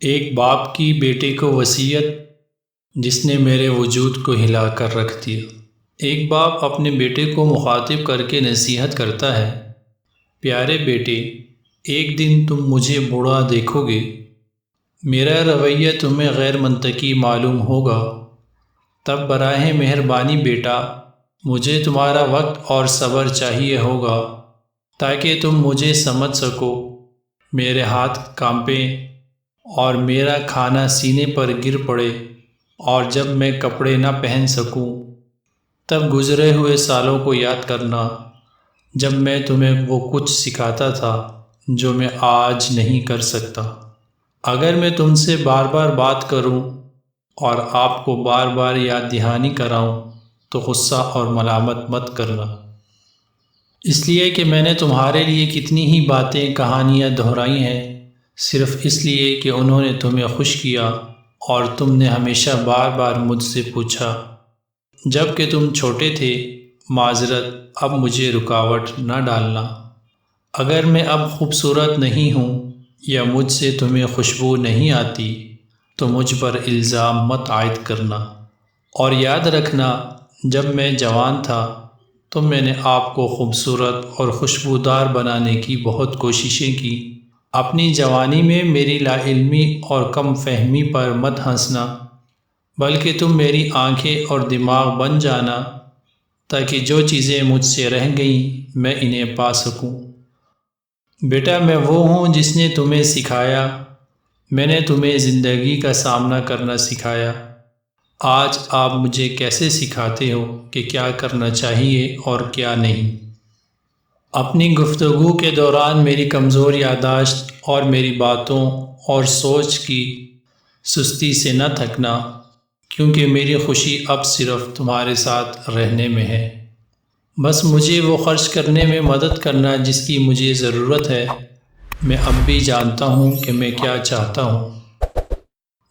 ایک باپ کی بیٹے کو وصیت جس نے میرے وجود کو ہلا کر رکھ دیا۔ ایک باپ اپنے بیٹے کو مخاطب کر کے نصیحت کرتا ہے، پیارے بیٹے، ایک دن تم مجھے بوڑھا دیکھو گے، میرا رویہ تمہیں غیر منطقی معلوم ہوگا، تب براہ مہربانی بیٹا مجھے تمہارا وقت اور صبر چاہیے ہوگا تاکہ تم مجھے سمجھ سکو، میرے ہاتھ کانپیں اور میرا کھانا سینے پر گر پڑے، اور جب میں کپڑے نہ پہن سکوں تب گزرے ہوئے سالوں کو یاد کرنا جب میں تمہیں وہ کچھ سکھاتا تھا جو میں آج نہیں کر سکتا۔ اگر میں تم سے بار بار بات کروں اور آپ کو بار بار یاد دہانی کراؤں تو غصہ اور ملامت مت کرنا، اس لیے کہ میں نے تمہارے لیے کتنی ہی باتیں کہانیاں دہرائی ہیں صرف اس لیے کہ انہوں نے تمہیں خوش کیا، اور تم نے ہمیشہ بار بار مجھ سے پوچھا جب کہ تم چھوٹے تھے، معذرت اب مجھے رکاوٹ نہ ڈالنا۔ اگر میں اب خوبصورت نہیں ہوں یا مجھ سے تمہیں خوشبو نہیں آتی تو مجھ پر الزام مت عائد کرنا، اور یاد رکھنا جب میں جوان تھا تو میں نے آپ کو خوبصورت اور خوشبودار بنانے کی بہت کوششیں کی۔ اپنی جوانی میں میری لا علمی اور کم فہمی پر مت ہنسنا، بلکہ تم میری آنکھیں اور دماغ بن جانا تاکہ جو چیزیں مجھ سے رہ گئیں میں انہیں پا سکوں۔ بیٹا میں وہ ہوں جس نے تمہیں سکھایا، میں نے تمہیں زندگی کا سامنا کرنا سکھایا۔ آج آپ مجھے کیسے سکھاتے ہو کہ کیا کرنا چاہیے اور کیا نہیں۔ اپنی گفتگو کے دوران میری کمزور یادداشت اور میری باتوں اور سوچ کی سستی سے نہ تھکنا، کیونکہ میری خوشی اب صرف تمہارے ساتھ رہنے میں ہے۔ بس مجھے وہ خرچ کرنے میں مدد کرنا جس کی مجھے ضرورت ہے۔ میں اب بھی جانتا ہوں کہ میں کیا چاہتا ہوں۔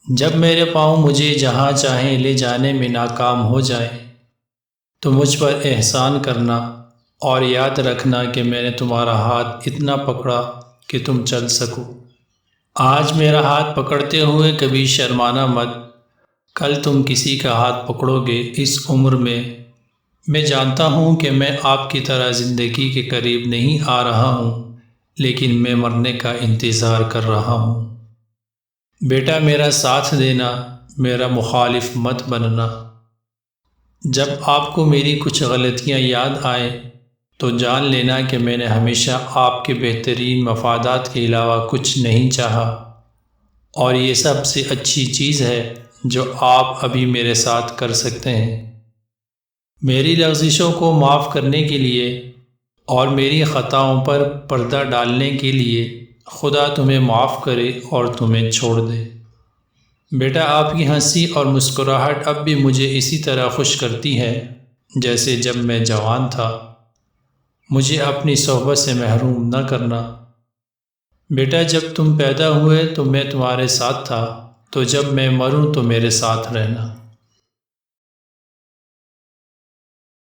جب میرے پاؤں مجھے جہاں چاہیں لے جانے میں ناکام ہو جائیں تو مجھ پر احسان کرنا، اور یاد رکھنا کہ میں نے تمہارا ہاتھ اتنا پکڑا کہ تم چل سکو۔ آج میرا ہاتھ پکڑتے ہوئے کبھی شرمانا مت، کل تم کسی کا ہاتھ پکڑو گے اس عمر میں جانتا ہوں کہ میں آپ کی طرح زندگی کے قریب نہیں آ رہا ہوں، لیکن میں مرنے کا انتظار کر رہا ہوں۔ بیٹا میرا ساتھ دینا، میرا مخالف مت بننا۔ جب آپ کو میری کچھ غلطیاں یاد آئیں تو جان لینا کہ میں نے ہمیشہ آپ کے بہترین مفادات کے علاوہ کچھ نہیں چاہا، اور یہ سب سے اچھی چیز ہے جو آپ ابھی میرے ساتھ کر سکتے ہیں۔ میری لغزشوں کو معاف کرنے کے لیے اور میری خطاؤں پر پردہ ڈالنے کے لیے خدا تمہیں معاف کرے اور تمہیں چھوڑ دے۔ بیٹا آپ کی ہنسی اور مسکراہٹ اب بھی مجھے اسی طرح خوش کرتی ہے جیسے جب میں جوان تھا۔ مجھے اپنی صحبت سے محروم نہ کرنا۔ بیٹا جب تم پیدا ہوئے تو میں تمہارے ساتھ تھا، تو جب میں مروں تو میرے ساتھ رہنا۔